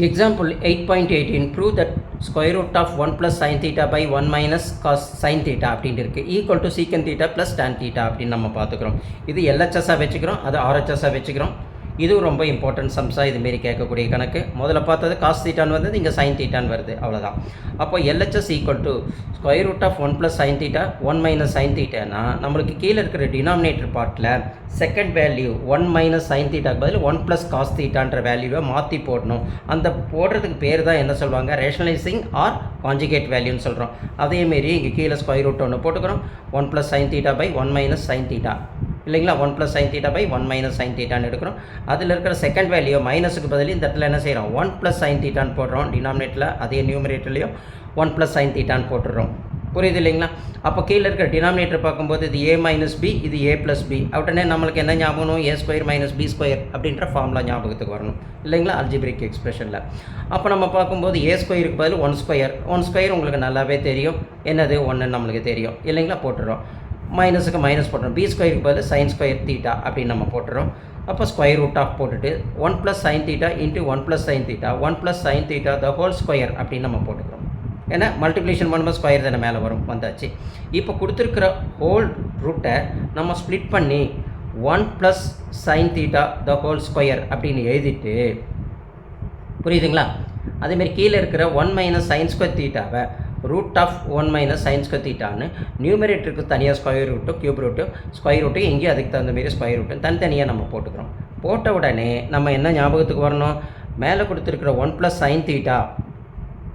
Example 8.18 prove that square root of 1 plus sin theta by 1 minus cos sin theta அப்படின்ட்டு இருக்குது equal to secant theta plus tan theta அப்படின்னு நம்ம பார்த்துக்கிறோம். இது LHSஆக வச்சுக்கிறோம், அது RHSஆக வச்சுக்கிறோம். இதுவும் ரொம்ப இம்பார்ட்டன்ட் சம்ஸாக இதுமாரி கேட்கக்கூடிய கணக்கு. முதல்ல பார்த்தது காஸ் தீட்டான்னு வந்தது, இங்கே சைன் தீட்டான்னு வருது, அவ்வளோதான். அப்போ LHS equal to square root of 1 plus sine theta 1 minus sine தீட்டானா நம்மளுக்கு கீழே இருக்கிற டினாமினேட்டர் பார்ட்டில் செகண்ட் வேல்யூ 1 மைனஸ் சைன் தீட்டாக்கு பதில் 1 ப்ளஸ் காஸ் தீட்டான்ற வேல்யூவை மாற்றி போடணும். அந்த போடுறதுக்கு பேர் தான் என்ன சொல்லுவாங்க, ரேஷனலைசிங் ஆர் கான்ஜுகேட் வேல்யூன்னு சொல்கிறோம். அதேமாரி இங்கே கீழே ஸ்கொயர் ரூட் ஒன்று போட்டுக்கிறோம், 1 plus sine theta by 1 minus sine theta இல்லைங்களா, 1 plus sine theta by 1 minus sine தீட்டான்னு எடுக்கிறோம். அதில் இருக்கிற செகண்ட் வேல்யூ மைனஸுக்கு பதில் இந்த இடத்துல என்ன செய்கிறோம், 1 ப்ளஸ் சைன் தீட்டான்னு போடுறோம். டினாமினேட்டரில் அதே நியூமரேட்டர்லேயும் 1 ப்ளஸ் சைன் தீட்டான்னு போட்டுடுறோம். புரியுது இல்லைங்களா? அப்போ கீழே இருக்கிற டினாமினேட்டர் பார்க்கும்போது இது a மைனஸ் பி, இது a ப்ளஸ் பி. உடனே நம்மளுக்கு என்ன ஞாபகம், a square minus B square அப்படின்ற ஃபார்முலா ஞாபகத்துக்கு வரணும் இல்லைங்களா, அல்ஜிபிரிக் எக்ஸ்பிரஷனில். அப்போ நம்ம பார்க்கும்போது a ஸ்கொயருக்கு பதில் 1 ஸ்கொயர் உங்களுக்கு நல்லாவே தெரியும், என்னது 1 நம்மளுக்கு தெரியும் இல்லைங்களா, போட்டுறோம். மைனஸுக்கு மைனஸ் போட்டுறோம், பி ஸ்கொயருக்கு பதில் சைன் ஸ்கொயர் தீட்டா அப்படின்னு நம்ம போட்டுறோம். அப்போ ஸ்கொயர் ரூட் ஆஃப் போட்டுட்டு 1 plus sine theta into 1 plus sine theta 1 plus sine theta the whole square அப்படின்னு நம்ம போட்டுக்கிறோம். ஏன்னா மல்டிப்ளிகேஷன் பண்ணும்போது ஸ்கொயர் தானே மேலே வரும், வந்தாச்சு. இப்போ கொடுத்துருக்கிற ஹோல் ரூட்டை நம்ம ஸ்ப்ளிட் பண்ணி 1 plus sine theta the whole square அப்படின்னு எழுதிட்டு, புரியுதுங்களா? அதேமாரி கீழே இருக்கிற 1 மைனஸ் சைன் ஸ்கொயர் தீட்டாவை root of 1 minus sine square தீட்டான்னு நியூமரேட்டருக்கு தனியாக square root, cube root, square root எங்கேயும் அதுக்கு தகுந்த மாரி ஸ்கொயர் ரூட்டு தனித்தனியாக நம்ம போட்டுக்கிறோம். போட்ட உடனே நம்ம என்ன ஞாபகத்துக்கு வரணும், மேலே கொடுத்துருக்கிற 1 ப்ளஸ் சைன் தீட்டா,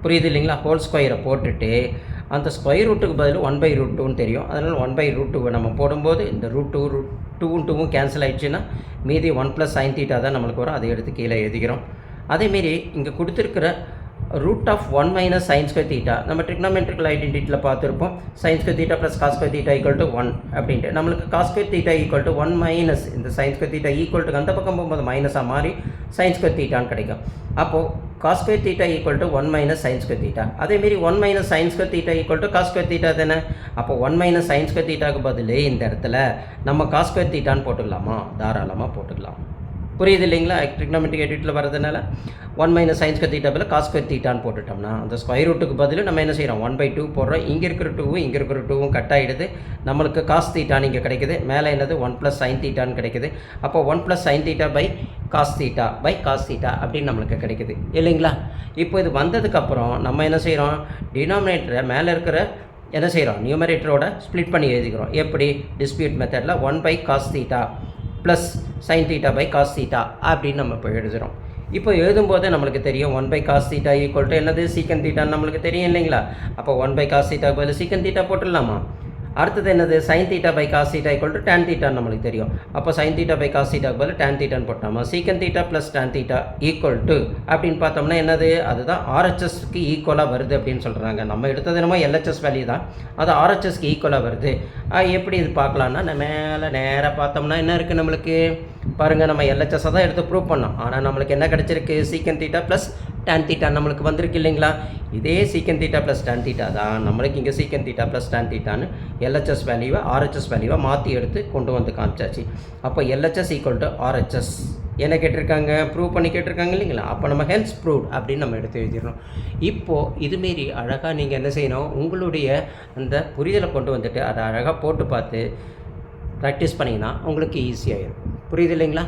புரியுது இல்லைங்களா, ஹோல் ஸ்கொயரை போட்டுட்டு அந்த ஸ்கொயர் ரூட்டுக்கு பதில் 1/√2ன்னு தெரியும். அதனால் 1/√2 நம்ம போடும்போது இந்த ரூட் 2 கேன்சல் ஆகிடுச்சுன்னா மீதி 1 ப்ளஸ் சைன் தீட்டா தான் நம்மளுக்கு வரும். அதை எடுத்து கீழே எழுதிக்கிறோம். அதேமாரி இங்கே கொடுத்துருக்கிற root of 1 minus sine square theta நம்ம ட்ரிக்னாமெட்ரிக்கல் ஐடென்டிட்டியில் பார்த்துருப்போம். Sine square theta plus cos square theta equal to 1 அப்படின்ட்டு நம்மளுக்கு cos square theta equal to 1 minus இந்த sine square theta equal to அந்த பக்கம் போகும்போது மைனஸாக மாறி சைன் ஸ்கொயர் தீட்டான்னு கிடைக்கும். அப்போது cos square theta equal to 1 minus sine square theta. அதேமாரி 1 minus sine square theta equal to cos square theta தானே. அப்போ 1 மைனஸ் சைன் ஸ்கொயர் தீட்டாக்கு பதில் இந்த இடத்துல நம்ம காஸ் ஸ்கொயர் தீட்டான்னு போட்டுக்கலாமா, தாராளமாக போட்டுக்கலாம். புரியுது இல்லைங்களா? ட்ரிக்னாமெட்ரிக் ஐடென்டிட்டியில் வரதுனால 1 மைனஸ் சைன் ஸ்கொயர் தீட்டா பதில் காஸ் ஸ்கொயர் தீட்டான்னு போட்டுட்டோம்னா அந்த ஸ்கொயர் ரூட்டுக்கு பதில் நம்ம என்ன செய்கிறோம், 1/2 போடுறோம். இங்கே இருக்கிற 2வும் இங்கே இருக்கிற 2வும் கட் ஆகிடுது, நம்மளுக்கு காஸ் தீட்டான்னு இங்கே கிடைக்குது. மேலே என்னது 1 ப்ளஸ் சைன் தீட்டான்னு கிடைக்குது. அப்போ 1 plus sine theta by cos theta அப்படின்னு நம்மளுக்கு கிடைக்குது இல்லைங்களா? இப்போ இது வந்ததுக்கப்புறம் நம்ம என்ன செய்கிறோம், டினாமினேட்டரை மேலே இருக்கிற என்ன செய்கிறோம், நியூமரேட்டரோட ஸ்ப்ளிட் பண்ணி எழுதிக்கிறோம். எப்படி, டிஸ்பியூட் மெத்தடில் 1/cos theta plus sine theta by cos theta அப்படின்னு நம்ம இப்போ எழுதுகிறோம். இப்போ எழுதும்போது நம்மளுக்கு தெரியும் 1/cos தீட்டா ஈக்குவல் டு என்னது, சீக்கன் தீட்டான்னு நம்மளுக்கு தெரியும் இல்லைங்களா? அப்போ 1/cos தீட்டாக்கு பதில் சீக்கன் தீட்டா போட்டுடலாமா? அடுத்தது என்னது, sine theta by cos theta equal to tan தீட்டான்னு நம்மளுக்கு தெரியும். அப்போ சைன் தீட்டா பை காஸ் தீட்டாக்கு பதில் டேன் தீட்டான்னு போட்டோமா, secant theta plus tan theta equal to அப்படின்னு பார்த்தோம்னா என்னது, அதுதான் ஆர்ஹெச்எஸ்க்கு ஈக்குவலாக வருது அப்படின்னு சொல்கிறாங்க. நம்ம எடுத்தது என்னமோ LHS வேல்யூ தான், அது ஆர்ஹெச்எஸ்க்கு ஈக்குவலாக வருது. எப்படி இது பார்க்கலான்னா, நம்ம மேலே நேராக பார்த்தோம்னா என்ன இருக்குது நம்மளுக்கு பாருங்கள், நம்ம LHS தான் எடுத்து ப்ரூவ் பண்ணோம். ஆனால் நம்மளுக்கு என்ன கிடச்சிருக்கு, சீக்கன் தீட்டா ப்ளஸ் டேன் தீட்டா நம்மளுக்கு வந்திருக்கு இல்லைங்களா? இதே சீக்கன் தீட்டா ப்ளஸ் டேன் தீட்டா தான் நம்மளுக்கு இங்கே சீக்கன் தீட்டா ப்ளஸ் டேன் தீட்டான்னு LHS வேல்யூவை RHS வேல்யூவை மாற்றி எடுத்து கொண்டு வந்து காமிச்சாச்சு. அப்போ LHS ஈக்குவல் டு RHS என்ன கேட்டிருக்காங்க, ப்ரூவ் பண்ணி கேட்டிருக்காங்க இல்லைங்களா? அப்போ நம்ம ஹென்ஸ் ப்ரூவ்ட் அப்படின்னு நம்ம எடுத்து எழுதிடணும். இப்போது இதுமாரி அழகாக நீங்கள் என்ன செய்யணும், உங்களுடைய அந்த புரிதலை கொண்டு வந்துட்டு அதை அழகாக போட்டு பார்த்து ப்ராக்டிஸ் பண்ணிங்கன்னா உங்களுக்கு ஈஸியாகிடும். புரியுது இல்லைங்களா?